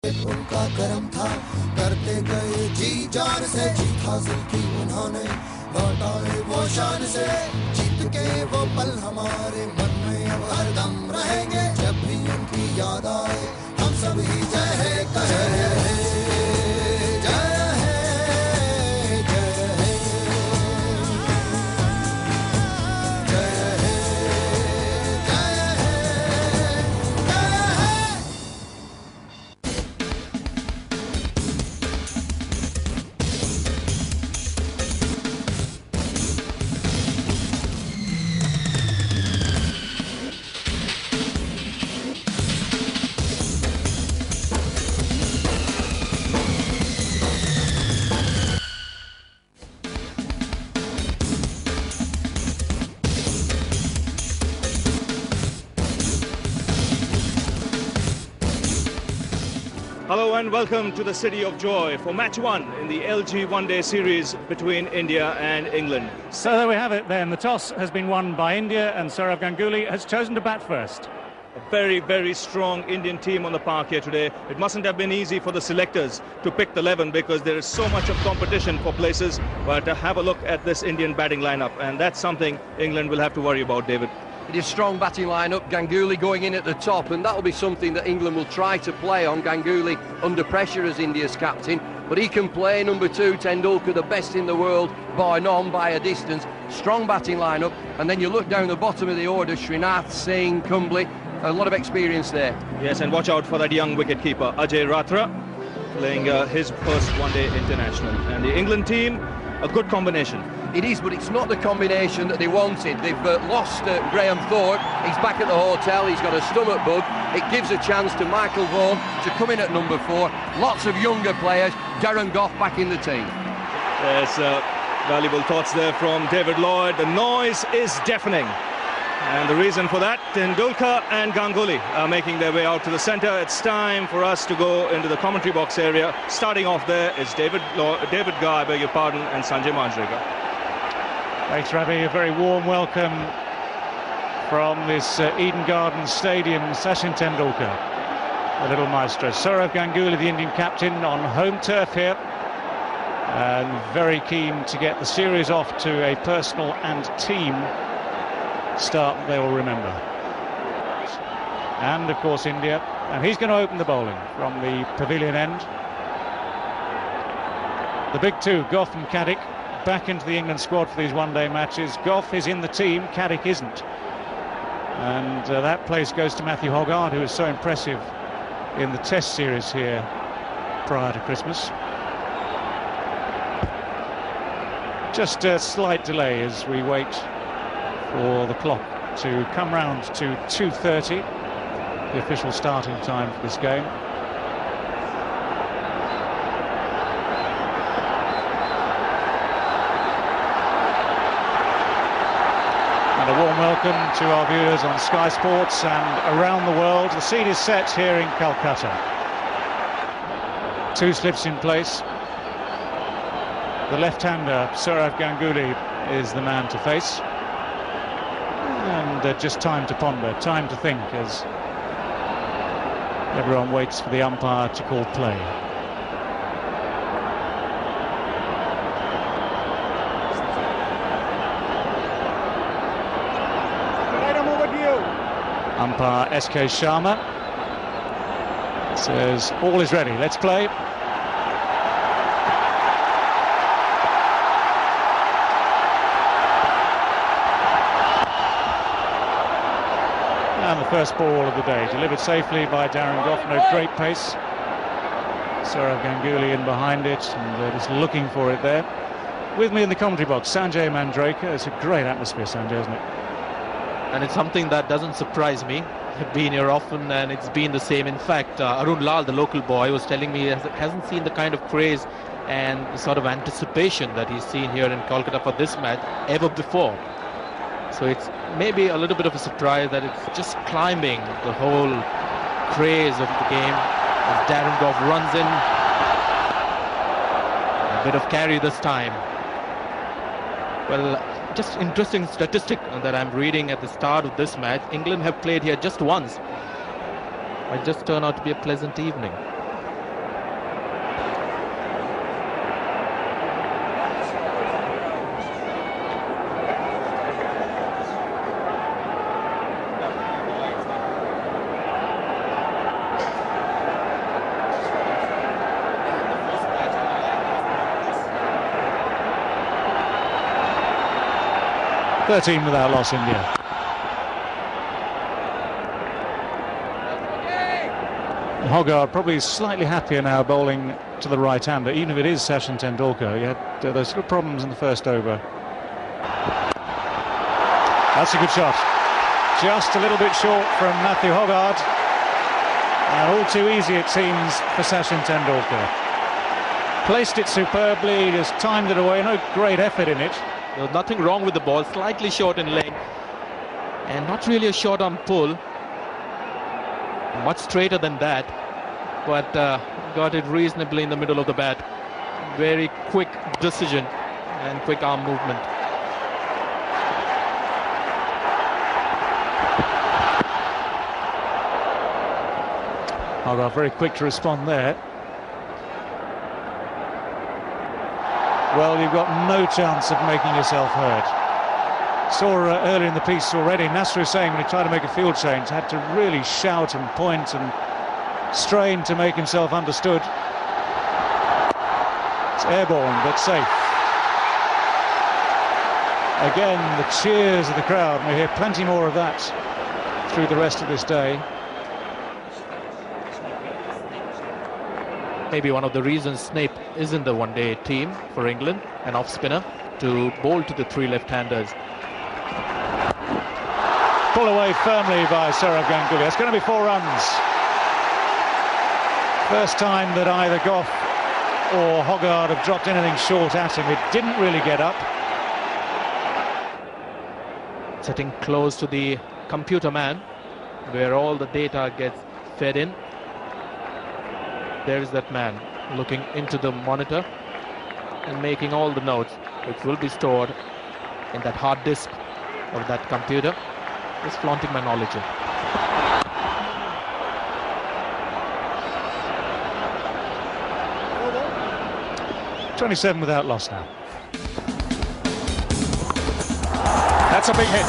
उनका करम था, करते गए जी जान से, जीत हासिल की उन्होंने, लौटाए वो शान से, जीत के वो पल हमारे मन में अब हरदम रहेंगे, जब भी उनकी याद आए हम सब ही जय है कहे। Hello and welcome to the City of Joy for match one in the LG one-day series between India and England. So there we have it then. The toss has been won by India and Sourav Ganguly has chosen to bat first. A very, very strong Indian team on the park here today. It mustn't have been easy for the selectors to pick the 11 because there is so much of competition for places. But have a look at this Indian batting lineup, and that's something England will have to worry about, David. It is a strong batting line-up, Ganguly going in at the top, and that will be something that England will try to play on. Ganguly under pressure as India's captain, but he can play number two, Tendulkar, the best in the world by none, by a distance. Strong batting line-up, and then you look down the bottom of the order, Srinath, Singh, Kumbly, a lot of experience there. Yes, and watch out for that young wicket-keeper, Ajay Ratra, playing his first one-day international. And the England team, a good combination. It is, but it's not the combination that they wanted. They've lost Graham Thorpe. He's back at the hotel. He's got a stomach bug. It gives a chance to Michael Vaughan to come in at number 4. Lots of younger players. Darren Gough back in the team. There's valuable thoughts there from David Lloyd. The noise is deafening. And the reason for that, Tendulkar and Ganguly are making their way out to the centre. It's time for us to go into the commentary box area. Starting off there is David Guy, I beg your pardon, and Sanjay Manjrekar. Thanks, Ravi. A very warm welcome from this Eden Gardens Stadium. Sachin Tendulkar, the little maestro. Sourav Ganguly, the Indian captain, on home turf here. And very keen to get the series off to a personal and team start they will remember. And of course India, and he's going to open the bowling from the pavilion end. The big two, Gough and Caddick, back into the England squad for these one-day matches. Gough is in the team, Caddick isn't, and that place goes to Matthew Hoggard, who was so impressive in the Test series here prior to Christmas. Just a slight delay as we wait for the clock to come round to 2:30, the official starting time for this game. And a warm welcome to our viewers on Sky Sports and around the world. The scene is set here in Kolkata. Two slips in place. The left-hander, Sourav Ganguly, is the man to face. And just time to ponder, time to think as everyone waits for the umpire to call play. Umpire S.K. Sharma says all is ready, let's play. And the first ball of the day, delivered safely by Darren Gough, no great pace. Sourav Ganguly in behind it, and just looking for it there. With me in the commentary box, Sanjay Manjrekar. It's a great atmosphere, Sanjay, isn't it? And it's something that doesn't surprise me. I've been here often and it's been the same. In fact, Arun Lal, the local boy, was telling me he hasn't seen the kind of craze and the sort of anticipation that he's seen here in Kolkata for this match ever before. So it's maybe a little bit of a surprise that it's just climbing the whole craze of the game as Darren Gough runs in. A bit of carry this time. Well, just interesting statistic that I'm reading at the start of this match. England have played here just once. Might just turn out to be a pleasant evening. 13 without loss, India. Hoggard probably slightly happier now bowling to the right-hander, even if it is Sachin Tendulkar. He had those sort of problems in the first over. That's a good shot. Just a little bit short from Matthew Hoggard. And all too easy, it seems, for Sachin Tendulkar. Placed it superbly, just timed it away, no great effort in it. There was nothing wrong with the ball, slightly short in length. And not really a short on pull. Much straighter than that, but got it reasonably in the middle of the bat. Very quick decision and quick arm movement. Hoggard very quick to respond there. Well, you've got no chance of making yourself heard. Saw earlier in the piece already, Nasser Hussain, when he tried to make a field change, had to really shout and point and strain to make himself understood. It's airborne, but safe. Again, the cheers of the crowd. We'll hear plenty more of that through the rest of this day. Maybe one of the reasons Snape is in the one-day team for England, an off-spinner, to bowl to the three left-handers. Pull away firmly by Sourav Ganguly. It's going to be 4 runs. First time that either Gough or Hoggard have dropped anything short at him. It didn't really get up. Sitting close to the computer man, where all the data gets fed in. There is that man looking into the monitor and making all the notes, which will be stored in that hard disk of that computer. Just flaunting my knowledge in. .27 without loss now. That's a big hit.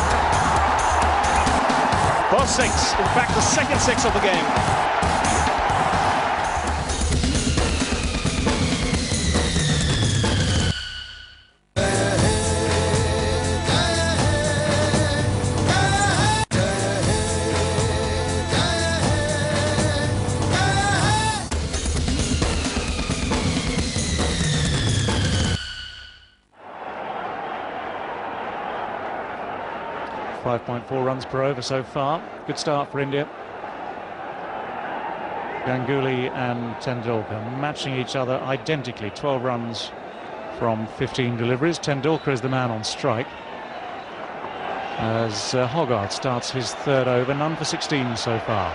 Both 6, in fact the second 6 of the game. .4 runs per over so far. Good start for India. Ganguly and Tendulkar matching each other identically. 12 runs from 15 deliveries. Tendulkar is the man on strike, as Hoggard starts his 3rd over. None for 16 so far.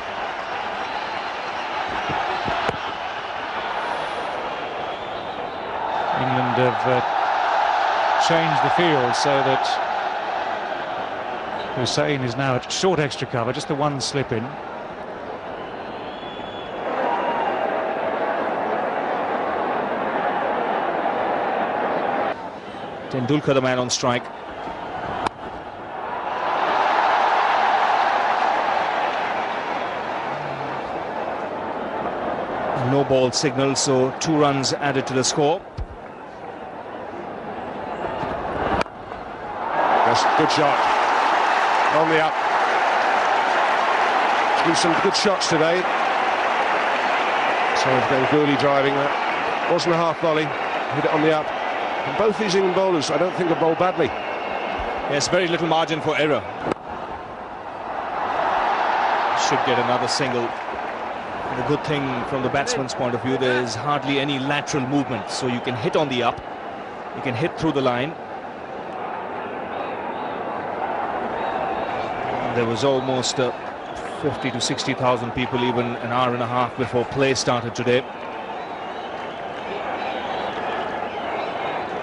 England have changed the field so that Hussain is now at short extra cover, just the one slip in. Tendulkar the man on strike. No ball signal, so 2 runs added to the score. Yes, good shot. On the up. There's been some good shots today. Sourav Ganguly driving that. Wasn't a half volley. Hit it on the up. And both these England bowlers, I don't think, have bowled badly. Yes, very little margin for error. Should get another single. The good thing from the batsman's point of view, there is hardly any lateral movement, so you can hit on the up, you can hit through the line. There was almost 50 to 60,000 people even an hour and a half before play started today.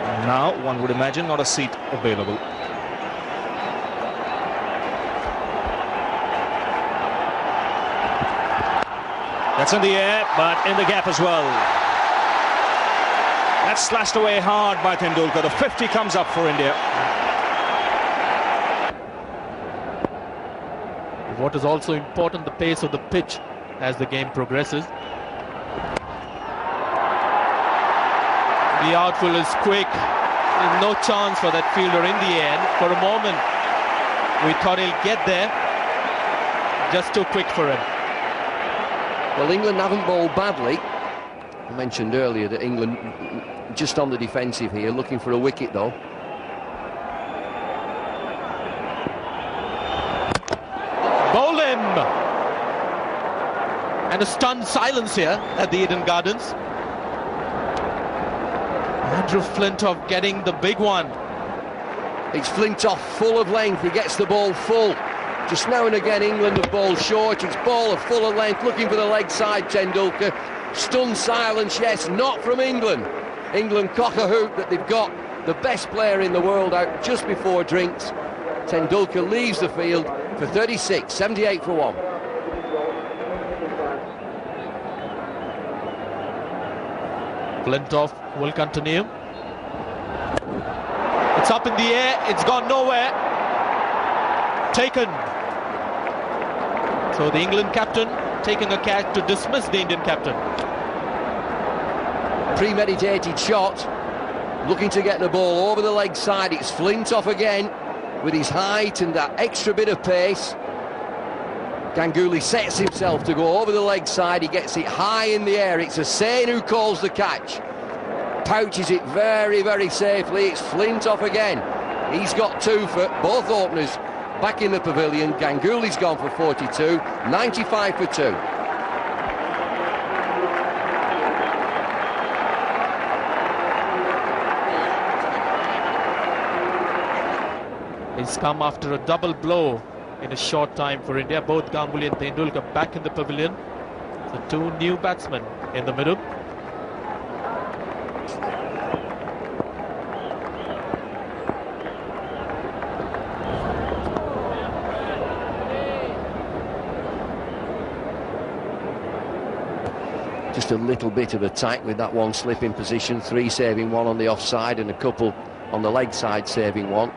And now, one would imagine, not a seat available. That's in the air, but in the gap as well. That's slashed away hard by Tendulkar. The 50 comes up for India. What is also important, the pace of the pitch as the game progresses. The outfield is quick. There's no chance for that fielder in the end. For a moment, We thought he'll get there. Just too quick for him. Well, England haven't bowled badly. I mentioned earlier that England just on the defensive here, looking for a wicket though. Bowl him! And a stunned silence here at the Eden Gardens. Andrew Flintoff getting the big one. It's Flintoff full of length, he gets the ball full. Just now and again England have bowled short, it's ball of full of length, looking for the leg side, Tendulkar. Stunned silence, yes, not from England. England cock a hoop that they've got the best player in the world out just before drinks. Tendulkar leaves the field for 36, 78 for 1. Flintoff will continue. It's up in the air, it's gone nowhere. Taken. So the England captain taking a catch to dismiss the Indian captain. Premeditated shot, looking to get the ball over the leg side. It's Flintoff again with his height and that extra bit of pace. Ganguly sets himself to go over the leg side, he gets it high in the air. It's Hussain who calls the catch, pouches it very, very safely. It's Flintoff again. He's got 2 for both openers back in the pavilion. Ganguly's gone for 42, 95 for 2. It's come after a double blow in a short time for India. Both Ganguly and Tendulkar back in the pavilion. So 2 new batsmen in the middle. Just a little bit of attack with that one slip in position. 3 saving 1 on the offside and a couple on the leg side saving 1.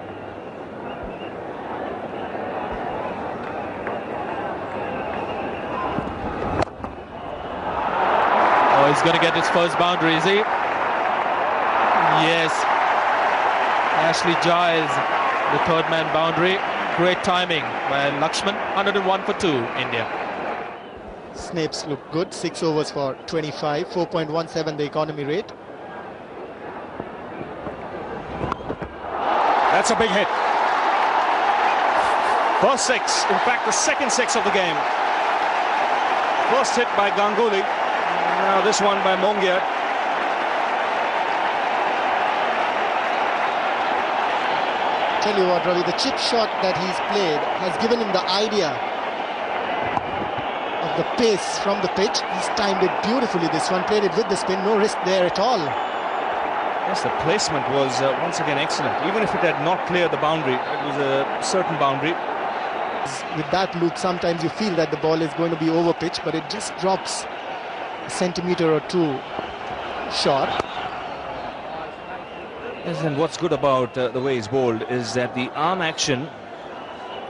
He's going to get his first boundary, is he? Yes. Ashley Giles, the 3rd man boundary. Great timing by Laxman. 101 for 2, India. Snape's look good. 6 overs for 25. 4.17 the economy rate. That's a big hit. First 6, in fact the second 6 of the game. First hit by Ganguly. Now this one by Mongia. Tell you what, Ravi, the chip shot that he's played has given him the idea of the pace from the pitch. He's timed it beautifully, this one. Played it with the spin, no risk there at all. Yes, the placement was once again excellent. Even if it had not cleared the boundary, it was a certain boundary. With that loop, sometimes you feel that the ball is going to be over pitch, but it just drops a centimetre or 2 short. Yes, and what's good about the way he's bowled is that the arm action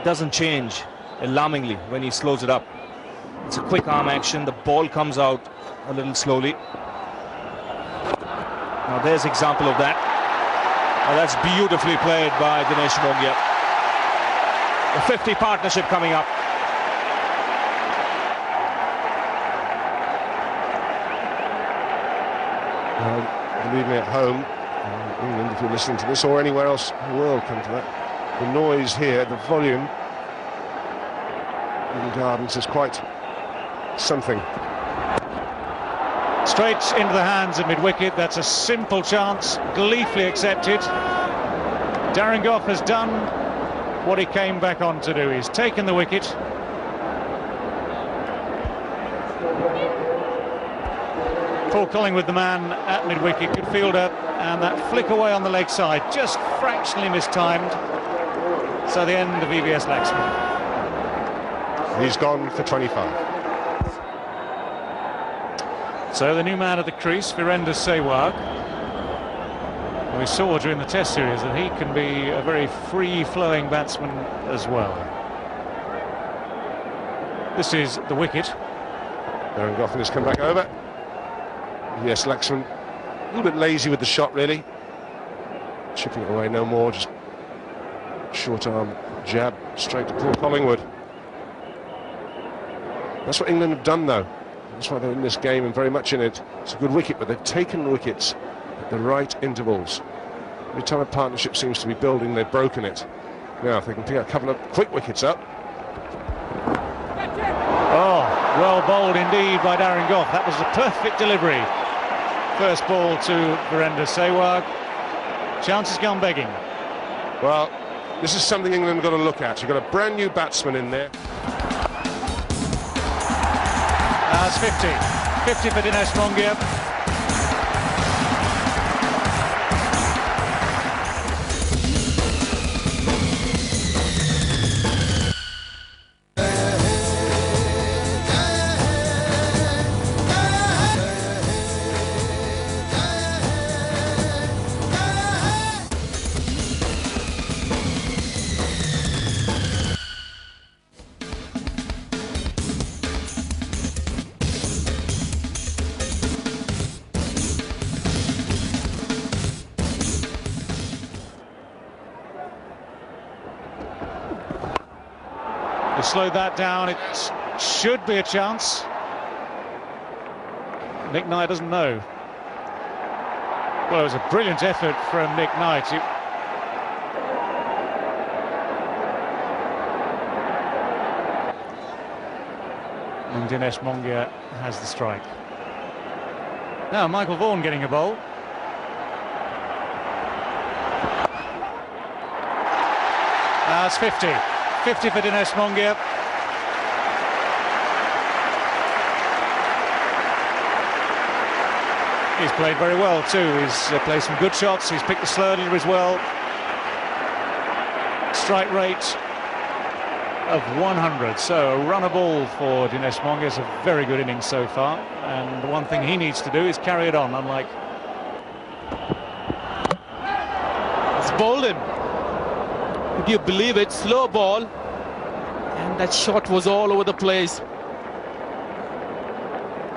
doesn't change alarmingly when he slows it up. It's a quick arm action, the ball comes out a little slowly. Now there's example of that. Now that's beautifully played by Dinesh Mongia. The 50 partnership coming up. Believe me, at home, England, if you're listening to this, or anywhere else in the world, come to that, the noise here, the volume in the Gardens is quite something. Straight into the hands of mid-wicket. That's a simple chance, gleefully accepted. Darren Gough has done what he came back on to do. He's taken the wicket. Paul Collingwood, the man at mid-wicket, good fielder, and that flick away on the leg side, just fractionally mistimed. So the end of VVS Laxman. He's gone for 25. So the new man at the crease, Virender Sehwag. We saw during the Test series that he can be a very free-flowing batsman as well. This is the wicket. Darren Gough has come back over. Yes, Laxman a little bit lazy with the shot, really. Chipping it away no more, just short arm jab straight to poor Collingwood. That's what England have done, though. That's why they're in this game and very much in it. It's a good wicket, but they've taken wickets at the right intervals. Every time a partnership seems to be building, they've broken it. Now, if they can pick a couple of quick wickets up. Oh, well bowled indeed by Darren Gough. That was a perfect delivery. First ball to Virender Sehwag. Chance has gone begging. Well, this is something England have got to look at. You've got a brand new batsman in there. That's 50. 50 for Dinesh Mongia. Slow that down, it should be a chance. Nick Knight doesn't know. Well, it was a brilliant effort from Nick Knight. And Dinesh Mongia has the strike. Now Michael Vaughan getting a bowl. That's 50. 50 for Dinesh Mongia. He's played very well too. He's played some good shots. He's picked the slurler as well. Strike rate of 100. So a run a ball for Dinesh Mongia. It's a very good innings so far. And the one thing he needs to do is carry it on, unlike... It's bowled him. Would you believe it? Slow ball. And that shot was all over the place.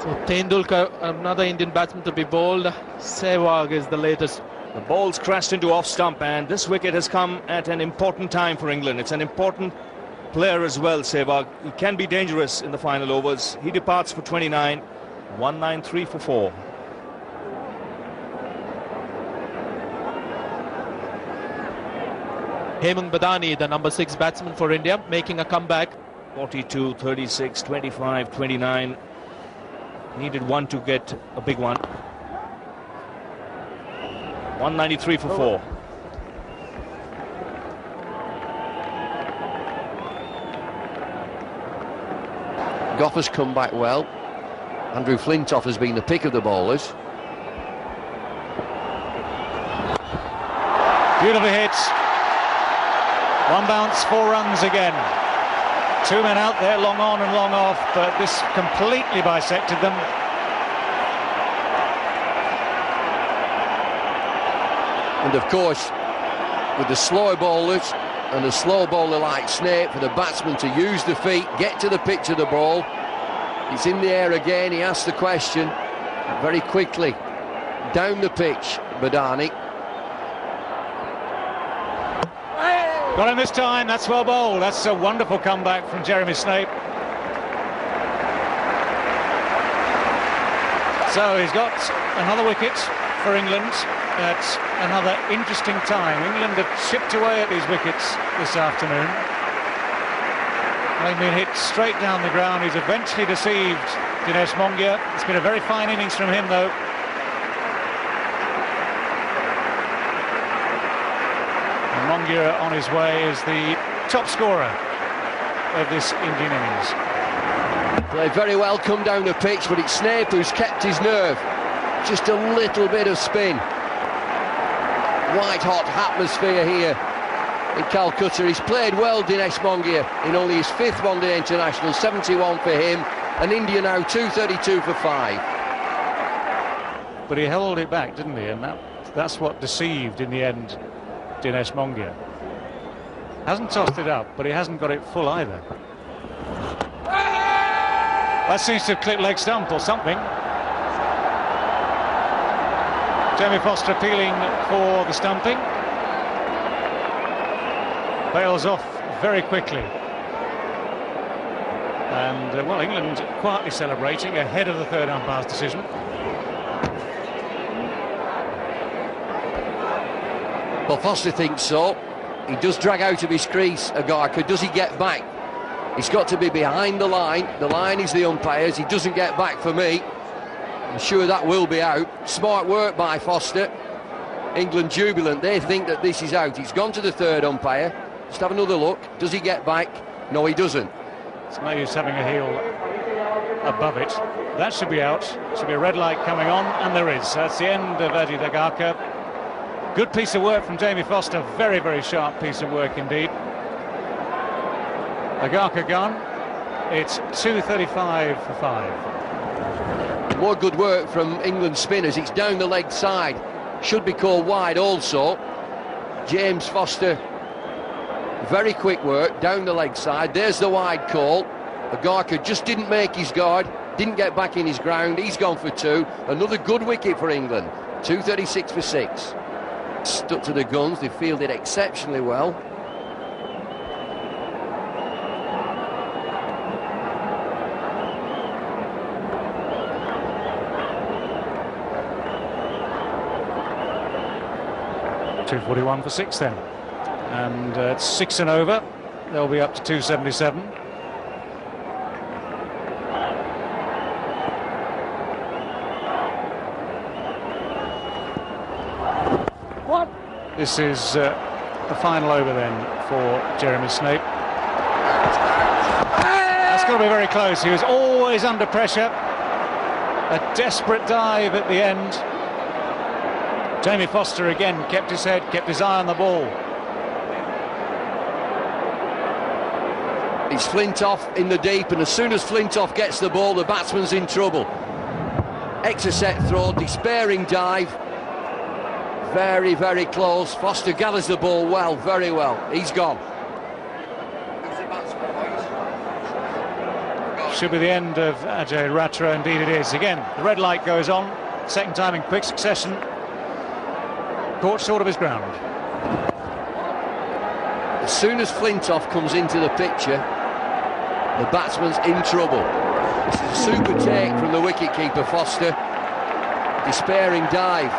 So Tendulkar, another Indian batsman to be bowled. Sehwag is the latest. The ball's crashed into off stump, and this wicket has come at an important time for England. It's an important player as well, Sehwag. He can be dangerous in the final overs. He departs for 29, 193 for 4. Hemang Badani, the number 6 batsman for India, making a comeback. 42, 36, 25, 29. Needed one to get a big one. 193 for 4. Gough has come back well. Andrew Flintoff has been the pick of the bowlers. Beautiful hit. One bounce, 4 runs again. 2 men out there, long on and long off, but this completely bisected them. And of course, with the slower bowlers and a slow bowler like Snape, for the batsman to use the feet, get to the pitch of the ball. He's in the air again, he asks the question very quickly. Down the pitch, Badani. Got him this time, that's well bowled. That's a wonderful comeback from Jeremy Snape. So he's got another wicket for England at another interesting time. England have chipped away at these wickets this afternoon. Having been hit straight down the ground, he's eventually deceived Dinesh Mongia. It's been a very fine innings from him though. Mongia on his way is the top scorer of this Indian innings. Played very well, come down the pitch, but it's Snape who's kept his nerve. Just a little bit of spin. White hot atmosphere here in Calcutta. He's played well, Dinesh Mongia, in only his 5th one-day international, 71 for him, and India now 232 for 5. But he held it back, didn't he? And that's what deceived in the end Dinesh Mongia. Hasn't tossed it up, but he hasn't got it full either. That seems to have clipped leg stump or something. Jamie Foster appealing for the stumping. bails off very quickly. And, well, England quietly celebrating ahead of the third umpire's decision. Well, Foster thinks so. He does drag out of his crease, Agarkar. Does he get back? He's got to be behind the line. The line is the umpires. He doesn't get back for me. I'm sure that will be out. Smart work by Foster. England jubilant. They think that this is out. He's gone to the third umpire. Just have another look. Does he get back? No, he doesn't. It's no use having a heel above it. That should be out. Should be a red light coming on, and there is. That's the end of Ajit Agarkar. Good piece of work from Jamie Foster. Very, very sharp piece of work indeed. Agarkar gone. It's 2:35 for 5. More good work from England spinners. It's down the leg side. Should be called wide also. James Foster, very quick work down the leg side. There's the wide call. Agarkar just didn't make his guard, didn't get back in his ground. He's gone for 2. Another good wicket for England. 2:36 for 6. Stuck to the guns. They fielded exceptionally well. .241 for 6 then, and it's 6 and over. They'll be up to 277. What? This is the final over then for Jeremy Snape. That's got to be very close. He was always under pressure. A desperate dive at the end. Jamie Foster again kept his head, kept his eye on the ball. It's Flintoff in the deep, and as soon as Flintoff gets the ball, the batsman's in trouble. Extra set throw, despairing dive. Very, very close. Foster gathers the ball well, very well. He's gone. Should be the end of Ajay Ratra, indeed it is. Again, the red light goes on, second time in quick succession. Caught short of his ground. As soon as Flintoff comes into the picture, the batsman's in trouble. This is a super take from the wicketkeeper Foster. Despairing dive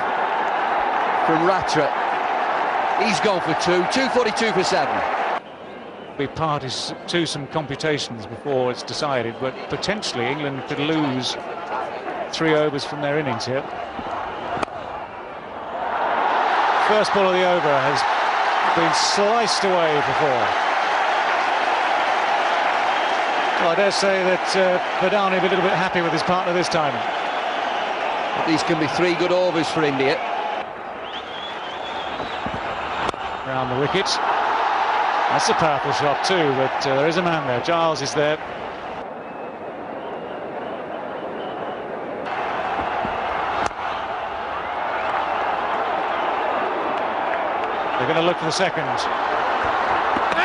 from Ratra. He's gone for 2. 2:42 for 7. Be parties to some computations before it's decided, but potentially England could lose 3 overs from their innings here. First ball of the over has been sliced away before. Well, I dare say that Badani will be a little bit happy with his partner this time. These can be 3 good overs for India. Round the wicket. That's a powerful shot too, but there is a man there. Giles is there. They're going to look for the second.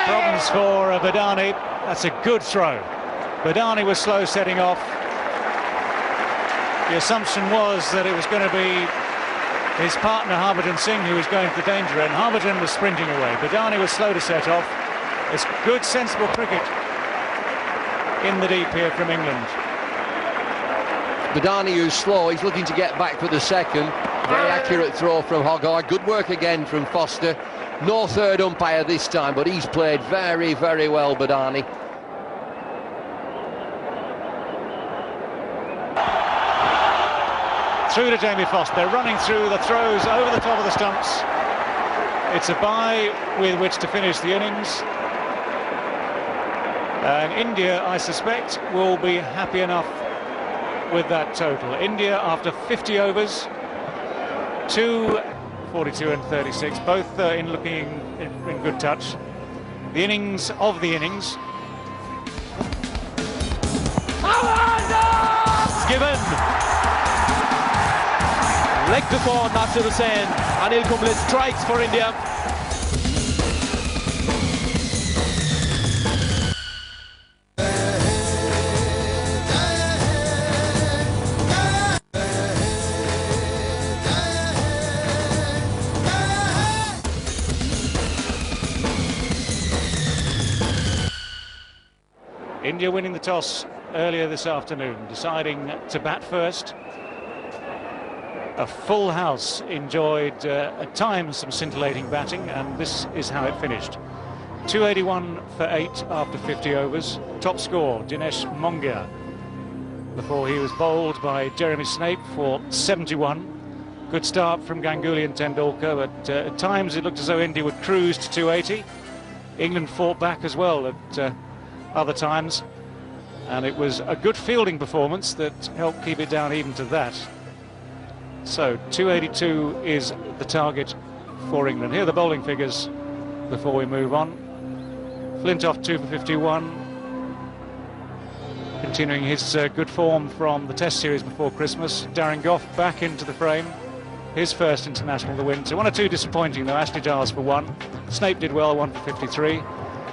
Problems for Badani. That's a good throw. Badani was slow setting off. The assumption was that it was going to be his partner Harbhajan Singh who was going for danger, and Harbhajan was sprinting away. Badani was slow to set off. It's good, sensible cricket in the deep here from England. Badani, who's slow, he's looking to get back for the second. Very accurate throw from Hoggard. Good work again from Foster. No third umpire this time, but he's played very, very well, Badani. Through to Jamie Foster. They're running through the throws over the top of the stumps. It's a bye with which to finish the innings. And India, I suspect, will be happy enough with that total. India, after 50 overs, 2:42 and 36, both in looking in good touch. The innings of the innings. It's given. Leg before Nasir Hussain. Anil Kumble strikes for India. India winning the toss earlier this afternoon, deciding to bat first. A full house enjoyed at times some scintillating batting, and this is how it finished. 281 for 8 after 50 overs. Top score, Dinesh Mongia, before he was bowled by Jeremy Snape for 71. Good start from Ganguly and Tendulkar, but at times it looked as though India would cruise to 280. England fought back as well at other times, and it was a good fielding performance that helped keep it down even to that. So 282 is the target for England. Here are the bowling figures before we move on. Flintoff 2 for 51, continuing his good form from the Test series before Christmas. Darren Gough back into the frame, his first international of the winter. 1 or 2 disappointing though. Ashley Giles for 1. Snape did well, 1 for 53.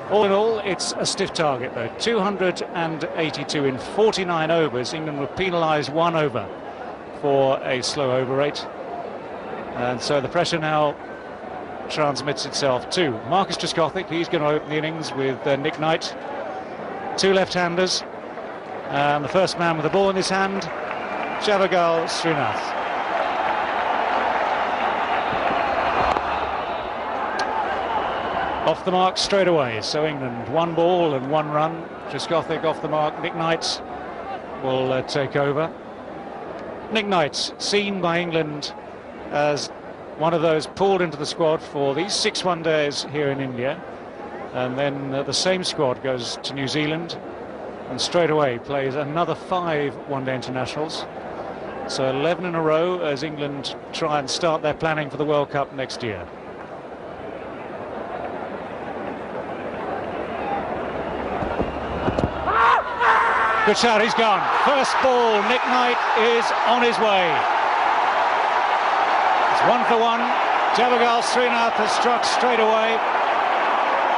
All in all, it's a stiff target though. 282 in 49 overs. England were penalised 1 over for a slow over rate, and so the pressure now transmits itself to Marcus Trescothick. He's going to open the innings with Nick Knight. 2 left-handers, and the first man with the ball in his hand, Harbhajan Singh. Off the mark straight away, so England 1 ball and 1 run. Trescothick off the mark. Nick Knight will take over. Nick Knight, seen by England as one of those pulled into the squad for these 6 one-days here in India, and then the same squad goes to New Zealand and straight away plays another 5 one-day internationals. So 11 in a row as England try and start their planning for the World Cup next year. Good shot, he's gone. First ball, Nick Knight is on his way. It's 1 for 1. Harbhajan Singh has struck straight away.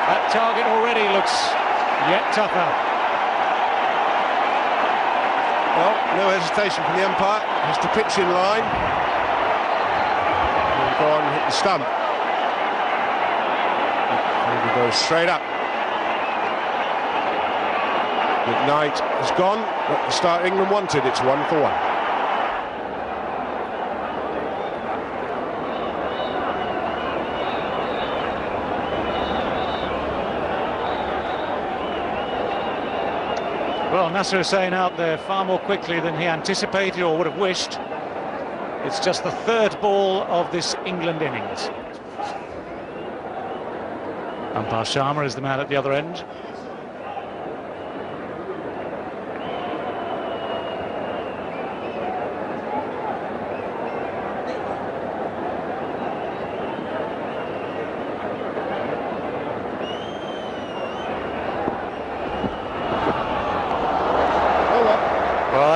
That target already looks yet tougher. Well, no hesitation from the umpire. Has to pitch in line. And go on and hit the stump. And he goes straight up. Nick Knight has gone. Not the start England wanted. It's 1 for 1. Well, Nasser Hussain out there far more quickly than he anticipated or would have wished. It's just the 3rd ball of this England innings. Umpire Sharma is the man at the other end.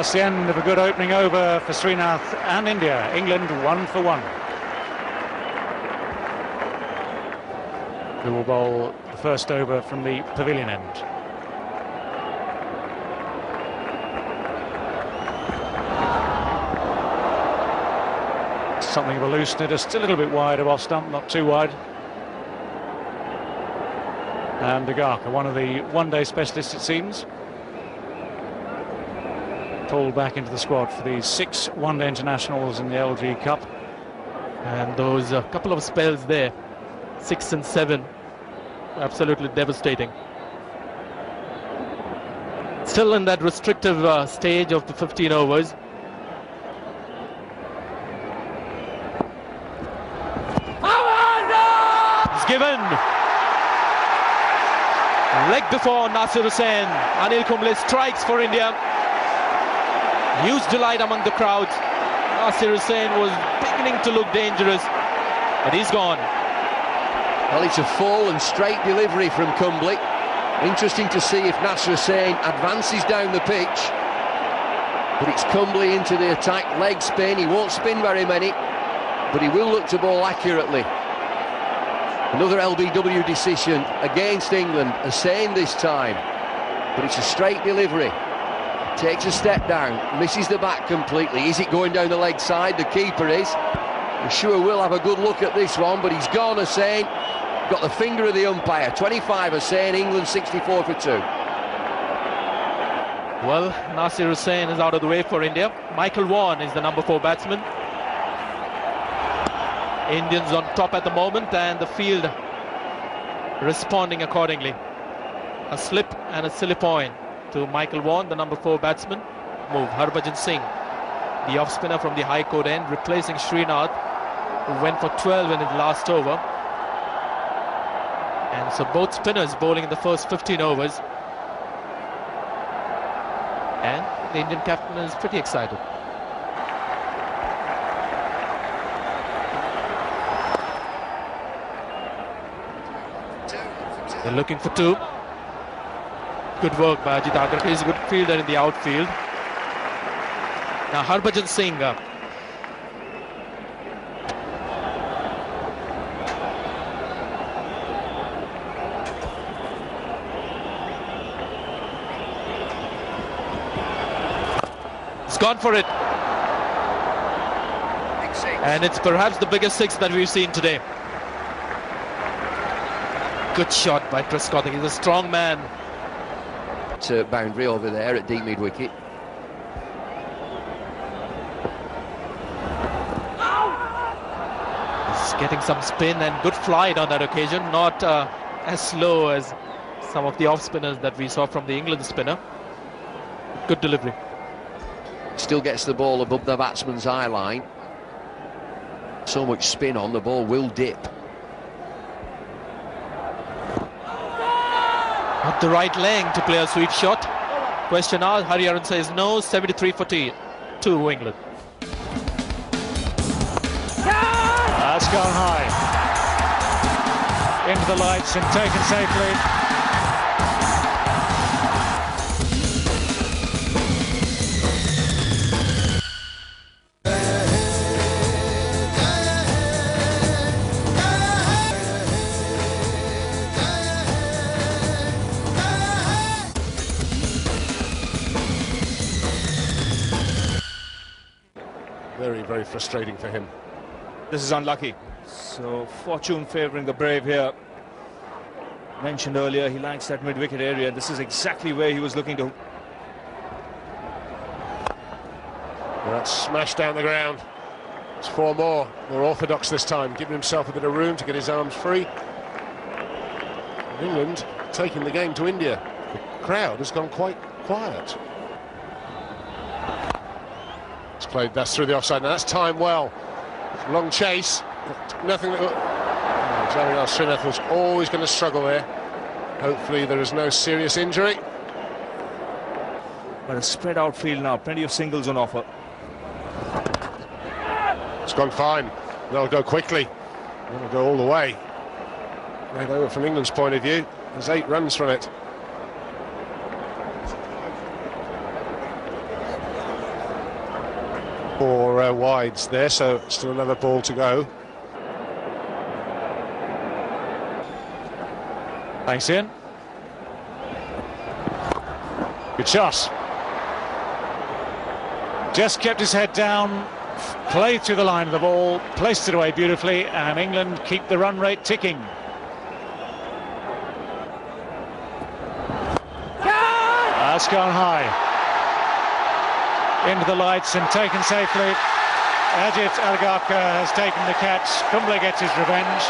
That's the end of a good opening over for Srinath and India. England 1 for 1. Who will bowl the first over from the pavilion end. Something of a loose knitter, just a little bit wide of off stump, not too wide. And Agarkar, one of the one-day specialists it seems, pulled back into the squad for these 6 one-day internationals in the LG Cup. And those couple of spells there, 6 and 7, absolutely devastating. Still in that restrictive stage of the 15 overs. It's given. Leg before Nasser Hussain. Anil Kumble strikes for India. Huge delight among the crowd. Nasser Hussain was beginning to look dangerous, but he's gone. Well, it's a full and straight delivery from Kumble. Interesting to see if Nasser Hussain advances down the pitch. But it's Kumble into the attack, leg spin. He won't spin very many, but he will look to bowl accurately. Another LBW decision against England, Hussain this time. But it's a straight delivery. Takes a step down, misses the bat completely. Is it going down the leg side? The keeper is. I'm sure we'll have a good look at this one, but he's gone, Hussain. Got the finger of the umpire. 25 Hussain, England 64 for 2. Well, Nasir Hussain is out of the way for India. Michael Vaughan is the number 4 batsman. Indians on top at the moment, and the field responding accordingly. A slip and a silly point to Michael Vaughan, the number 4 batsman. Move. Harbhajan Singh, the off-spinner from the high court end, replacing Srinath, who went for 12 in his last over. And so both spinners bowling in the first 15 overs. And the Indian captain is pretty excited. They're looking for 2. Good work by Ajit Agarkar. He's a good fielder in the outfield. Now Harbhajan Singh. He's gone for it. And it's perhaps the biggest 6 that we've seen today. Good shot by Trescothick. He's a strong man. Boundary over there at deep mid-wicket. He's getting some spin and good flight on that occasion. Not as slow as some of the off-spinners that we saw from the England spinner. Good delivery. Still gets the ball above the batsman's eye line. So much spin on, the ball will dip. Not the right leg to play a sweet shot. Question asked, Hariharan says no. 73 for 2 England. That's gone high. Into the lights and taken safely. Very frustrating for him. This is unlucky. So fortune favouring the brave here. Mentioned earlier, he likes that mid-wicket area. This is exactly where he was looking to. That's smashed down the ground. It's 4 more orthodox this time, giving himself a bit of room to get his arms free. England taking the game to India. The crowd has gone quite quiet. It's played, that's through the offside. Now that's timed well. Long chase, but nothing that... Jamil Srinath was always going to struggle there. Hopefully there is no serious injury. But a spread out field now, plenty of singles on offer. It's gone fine. They'll go quickly. They'll go all the way. Right over from England's point of view. There's 8 runs from it. Four wides there, so still another ball to go. Thanks, Ian. Good shot. Just kept his head down, played through the line of the ball, placed it away beautifully, and England keep the run rate ticking. That's gone high. Into the lights and taken safely. Ajit Agarkar has taken the catch. Kumble gets his revenge.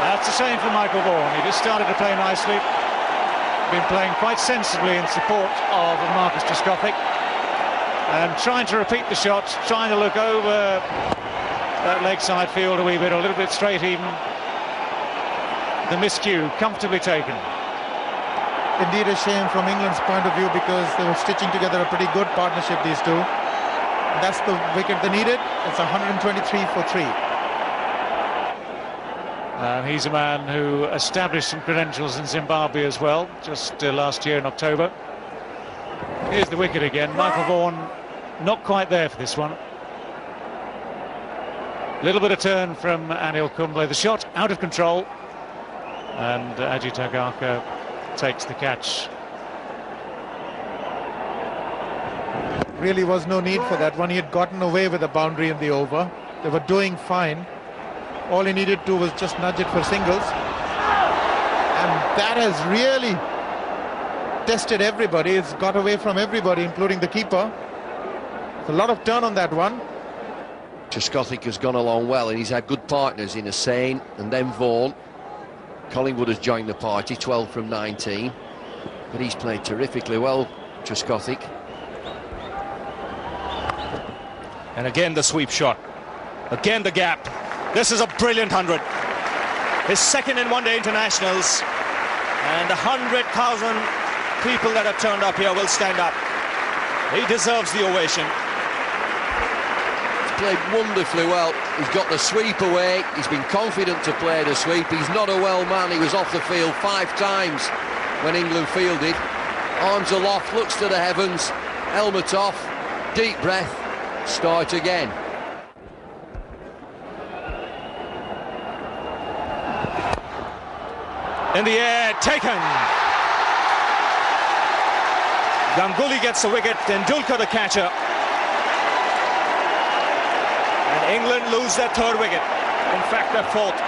That's the same for Michael Vaughan. He just started to play nicely. Been playing quite sensibly in support of Marcus Trescothick. And trying to repeat the shot, trying to look over that leg side field a wee bit, a little bit straight even. The miscue comfortably taken. Indeed a shame from England's point of view, because they were stitching together a pretty good partnership, these two. That's the wicket they needed. It's 123 for 3. And he's a man who established some credentials in Zimbabwe as well, just last year in October. Here's the wicket again. Michael Vaughan not quite there for this one. Little bit of turn from Anil Kumble. The shot out of control. And Ajit Agarkar takes the catch. Really was no need for that one. He had gotten away with a boundary in the over. They were doing fine. All he needed to was just nudge it for singles. And that has really tested everybody. It's got away from everybody, including the keeper. It's a lot of turn on that one. Trescothick has gone along well, and he's had good partners in Hussain and then Vaughan. Collingwood has joined the party, 12 from 19. But he's played terrifically well, Trescothick. And again the sweep shot. Again the gap. This is a brilliant 100. His second in one-day internationals. And the 100,000 people that have turned up here will stand up. He deserves the ovation. He's played wonderfully well. He's got the sweep away. He's been confident to play the sweep. He's not a well man. He was off the field 5 times when England fielded. Arms aloft, looks to the heavens, helmet off, deep breath, start again. In the air, taken. Ganguly gets the wicket, Tendulkar the catcher. And England lose their 3rd wicket. In fact, their 4th.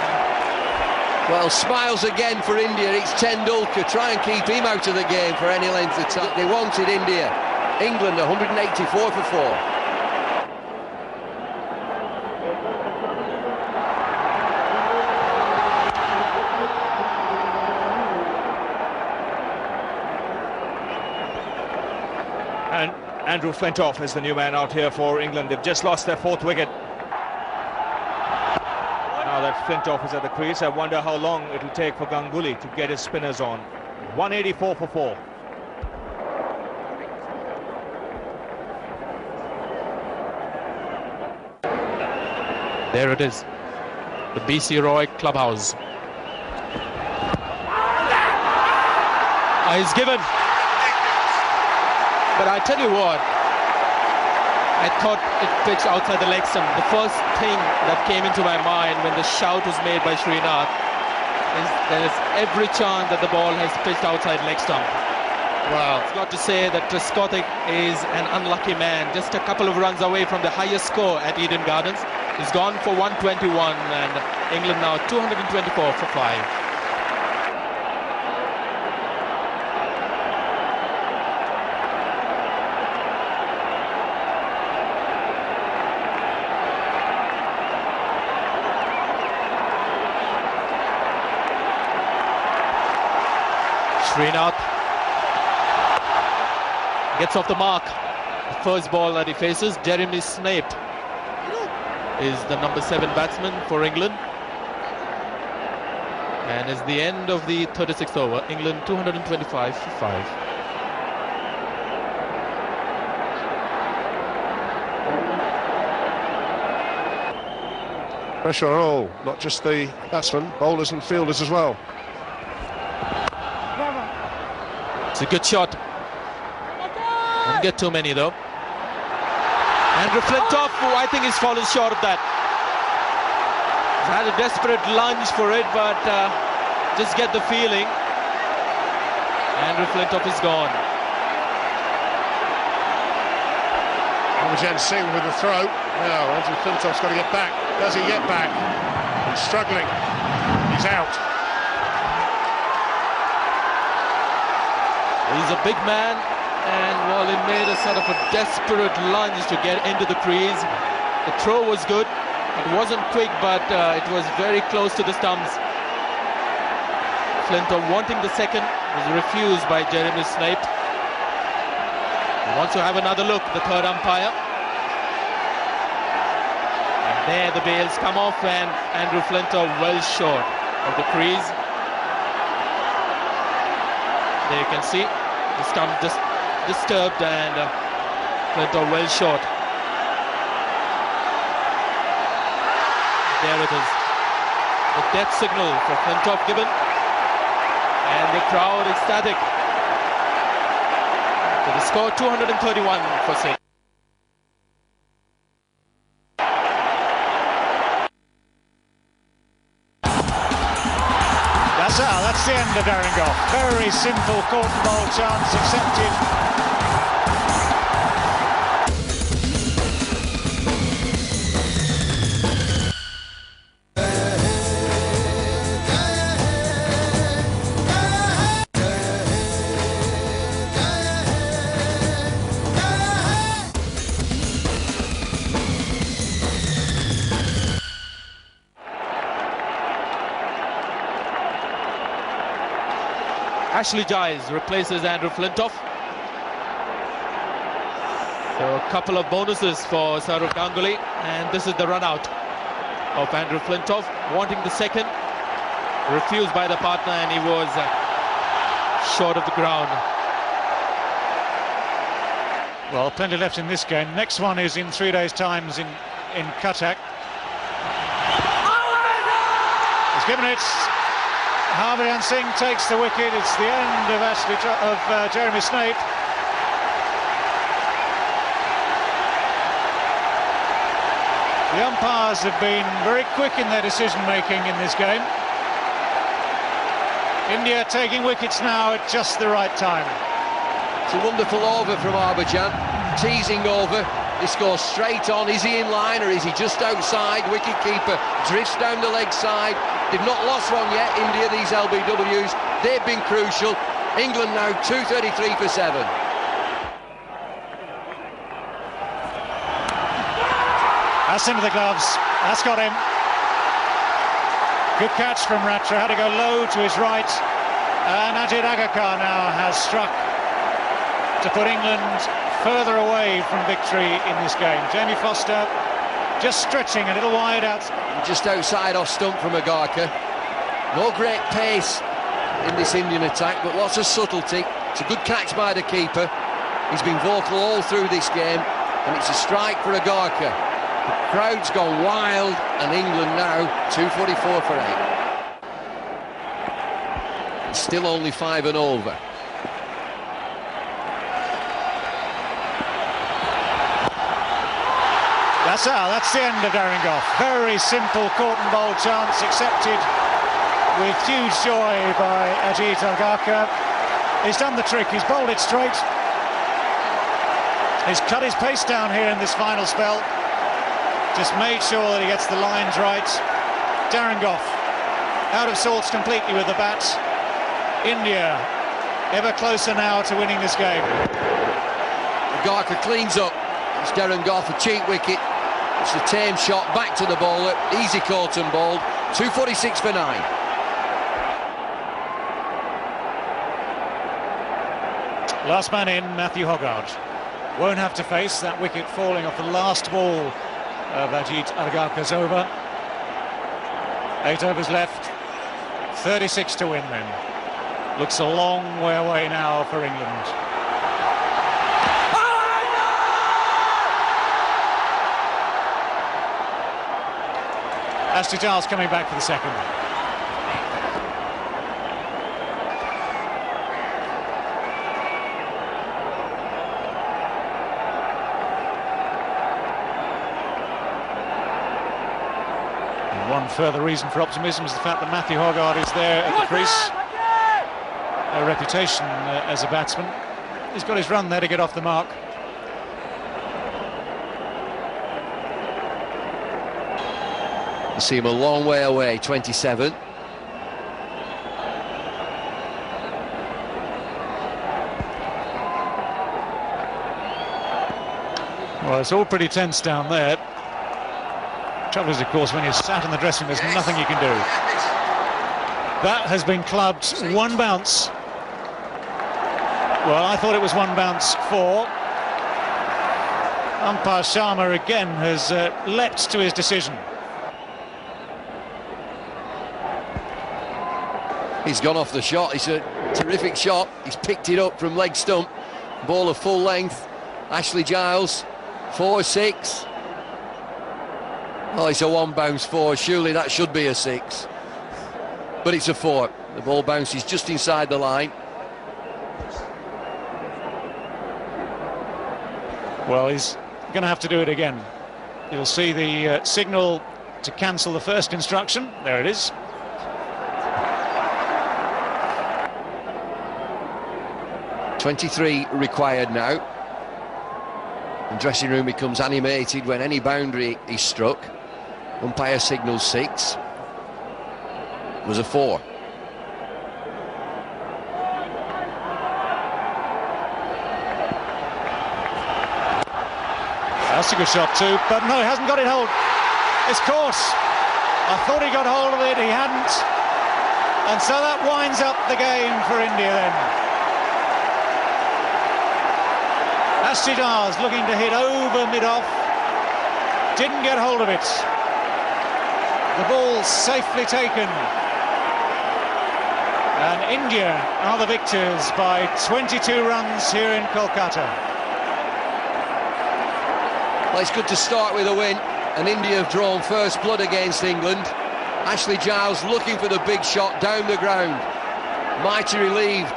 Well, smiles again for India. It's Tendulkar. Try and keep him out of the game for any length of time. They wanted India. England 184 for 4. And Andrew Flintoff is the new man out here for England. They've just lost their 4th wicket. Now that Flintoff is at the crease, I wonder how long it'll take for Ganguly to get his spinners on. 184 for 4. There it is, the BC Roy clubhouse. He's given. But I tell you what, I thought it pitched outside the leg stump. The first thing that came into my mind when the shout was made by Srinath is there's every chance that the ball has pitched outside leg stump. Well, it's got to say that Trescothick is an unlucky man. Just a couple of runs away from the highest score at Eden Gardens. He's gone for 121 and England now 224 for 5. Srinath gets off the mark. The first ball that he faces, Jeremy Snape is the number 7 batsman for England. And it's the end of the 36th over. England 225 for 5. Pressure on all, not just the batsmen, bowlers and fielders as well. It's a good shot. Won't get too many though. Andrew Flintoff, who I think he's fallen short of that. He's had a desperate lunge for it, but just get the feeling. Andrew Flintoff is gone. Harbhajan Singh with the throw. Now Andrew Flintoff's got to get back. Does he get back? He's struggling. He's out. He's a big man, and well, he made a sort of a desperate lunge to get into the crease. The throw was good. It wasn't quick, but it was very close to the stumps. Flintoff wanting the second was refused by Jeremy Snape. He wants to have another look, the 3rd umpire. And there the bails come off, and Andrew Flintoff well short of the crease. There you can see the stump just disturbed, and Flintoff well short. There it is, the death signal for Flintoff given, and the crowd ecstatic. So the score 231 for 6. That's the end of Darren Gough. Very simple caught the ball chance accepted. Ashley Giles replaces Andrew Flintoff. So a couple of bonuses for Sourav Ganguly, and this is the run out of Andrew Flintoff, wanting the second, refused by the partner, and he was short of the ground. Well, plenty left in this game. Next one is in 3 days' time in Cuttack. He's given it. Harbhajan Singh takes the wicket. It's the end of Jeremy Snape. The umpires have been very quick in their decision-making in this game. India taking wickets now at just the right time. It's a wonderful over from Harbhajan, teasing over. This goes straight on. Is he in line or is he just outside? Wicket-keeper drifts down the leg side. They've not lost one yet, India, these LBWs. They've been crucial. England now 233 for 7. That's into the gloves. That's got him. Good catch from Ratra. Had to go low to his right. And Ajit Agarkar now has struck to put England further away from victory in this game. Jamie Foster just stretching a little wide out. Just outside off stump from Agarkar. No great pace in this Indian attack, but lots of subtlety. It's a good catch by the keeper. He's been vocal all through this game, and it's a strike for Agarkar. The crowd's gone wild, and England now 244 for 8. It's still only 5 and over. That's the end of Darren Gough. Very simple caught and bowled chance, accepted with huge joy by Ajit Agarkar. He's done the trick, he's bowled it straight. He's cut his pace down here in this final spell. Just made sure that he gets the lines right. Darren Gough out of sorts completely with the bat. India ever closer now to winning this game. Agarkar cleans up. It's Darren Gough, a cheap wicket. It's a tame shot back to the bowler. Easy caught and bowled. 246 for 9. Last man in, Matthew Hoggard. Won't have to face that wicket falling off the last ball of Ajit Agarkar's over. 8 overs left. 36 to win then. Looks a long way away now for England. Ashley Giles coming back for the second. And one further reason for optimism is the fact that Matthew Hoggard is there at the crease. A reputation as a batsman. He's got his run there to get off the mark. You see him a long way away, 27. Well, it's all pretty tense down there. Trouble is, of course, when you're sat in the dressing room, there's nothing you can do. That has been clubbed. One bounce. Well, I thought it was one bounce for. Umpire Sharma again has leapt to his decision. He's gone off the shot. It's a terrific shot. He's picked it up from leg stump. Ball of full length. Ashley Giles, 4-6. Oh, it's a one bounce 4. Surely that should be a 6. But it's a 4. The ball bounces just inside the line. Well, he's going to have to do it again. You'll see the signal to cancel the first instruction. There it is. .23 required now. The dressing room becomes animated when any boundary is struck. Umpire signals 6. It was a 4. That's a good shot too, but no, he hasn't got it hold. It's caught. I thought he got hold of it, he hadn't. And so that winds up the game for India then. Giles looking to hit over mid-off. Didn't get hold of it. The ball safely taken. And India are the victors by 22 runs here in Kolkata. Well, it's good to start with a win, and India have drawn first blood against England. Giles looking for the big shot down the ground. Mighty relieved.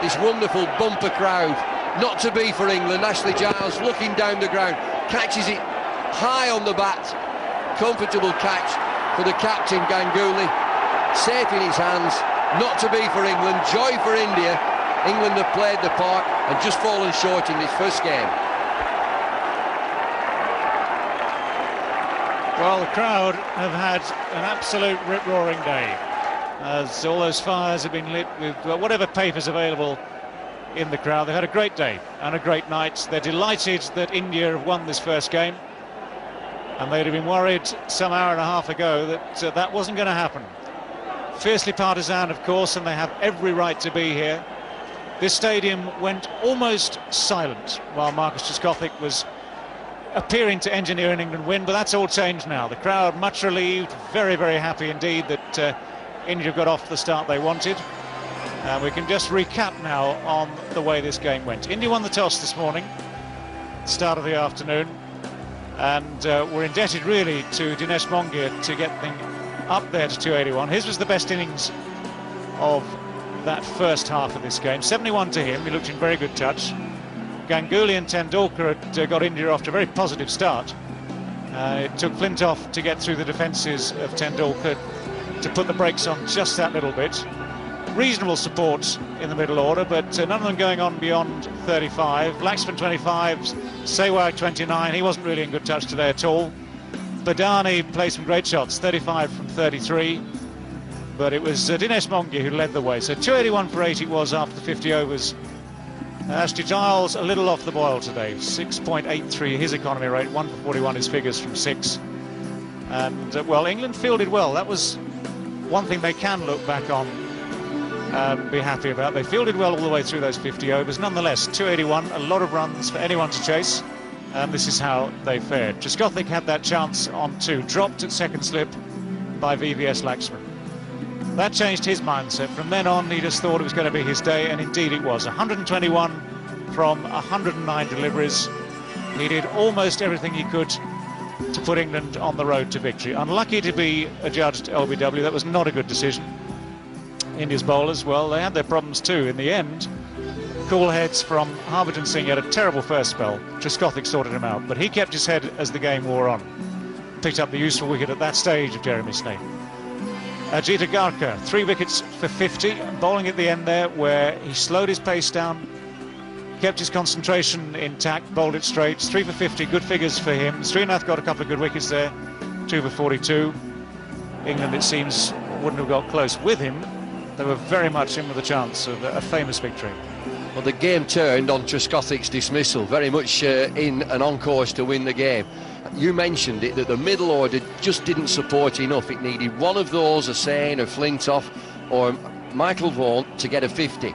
This wonderful bumper crowd. Not to be for England. Giles looking down the ground, catches it high on the bat. Comfortable catch for the captain Ganguly. Safe in his hands. Not to be for England. Joy for India. England have played the part and just fallen short in this first game. Well, the crowd have had an absolute rip-roaring day, as all those fires have been lit with whatever paper's available in the crowd. They've had a great day and a great night. They're delighted that India have won this first game, and they'd have been worried some hour and a half ago that that wasn't going to happen. Fiercely partisan, of course, and they have every right to be here. This stadium went almost silent while Marcus Trescothick was appearing to engineer an England win, but that's all changed now. The crowd much relieved, very, very happy indeed that India got off the start they wanted. And we can just recap now on the way this game went. India won the toss this morning, start of the afternoon, and we're indebted really to Dinesh Mongia to get things up there to 281. His was the best innings of that first half of this game. 71 to him, he looked in very good touch. Ganguly and Tendulkar had got India off to a very positive start. It took Flintoff to get through the defences of Tendulkar to put the brakes on just that little bit. Reasonable support in the middle order, but none of them going on beyond 35. Laxman 25, Sehwag 29. He wasn't really in good touch today at all. Badani played some great shots, 35 from 33. But it was Dinesh Mongia who led the way. So 281 for 8 it was after the 50 overs. Giles a little off the boil today, 6.83 his economy rate, 1 for 41 his figures from 6. And well, England fielded well. That was one thing they can look back on and be happy about. They fielded well all the way through those 50 overs. Nonetheless, 281, a lot of runs for anyone to chase, and this is how they fared. Trescothick had that chance on 2, dropped at second slip by VVS Laxman. That changed his mindset. From then on, he just thought it was going to be his day, and indeed it was. 121 from 109 deliveries. He did almost everything he could to put England on the road to victory. Unlucky to be adjudged LBW. That was not a good decision. India's bowlers, well, they had their problems too. In the end, cool heads from Harbhajan Singh had a terrible first spell. Trescothick sorted him out, but he kept his head as the game wore on. Picked up the useful wicket at that stage of Jeremy Snape. Ajita Garkar, 3 wickets for 50, bowling at the end there where he slowed his pace down, kept his concentration intact, bowled it straight. 3 for 50, good figures for him. Srinath got a couple of good wickets there, 2 for 42. England, it seems, wouldn't have got close with him. They were very much in with a chance of a famous victory. Well, the game turned on Trescothick's dismissal, very much in and on course to win the game. You mentioned it, that the middle order just didn't support enough. It needed one of those, a Sain, a Flintoff or Michael Vaughan to get a 50.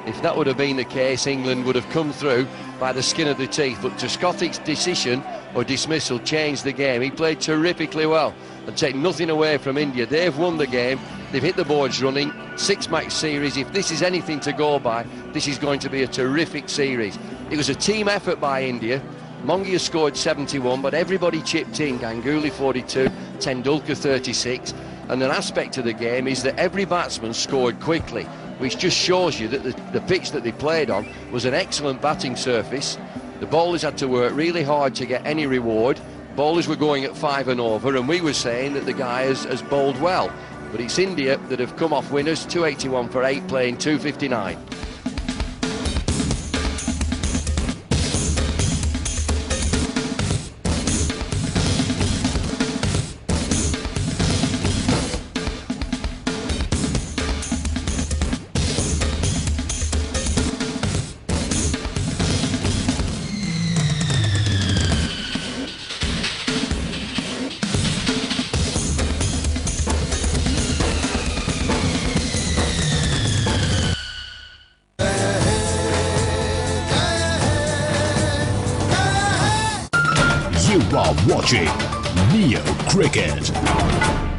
If that would have been the case, England would have come through by the skin of the teeth. But Trescothick's decision or dismissal changed the game. He played terrifically well and take nothing away from India. They've won the game. They've hit the boards running. 6-match series. If this is anything to go by, this is going to be a terrific series. It was a team effort by India. Mongia scored 71, but everybody chipped in. Ganguly 42, Tendulkar 36. And an aspect of the game is that every batsman scored quickly, which just shows you that the pitch that they played on was an excellent batting surface. The bowlers had to work really hard to get any reward. Bowlers were going at 5 and over, and we were saying that the guy has bowled well. But it's India that have come off winners, 281 for 8, playing 259. are watching Neo Cricket.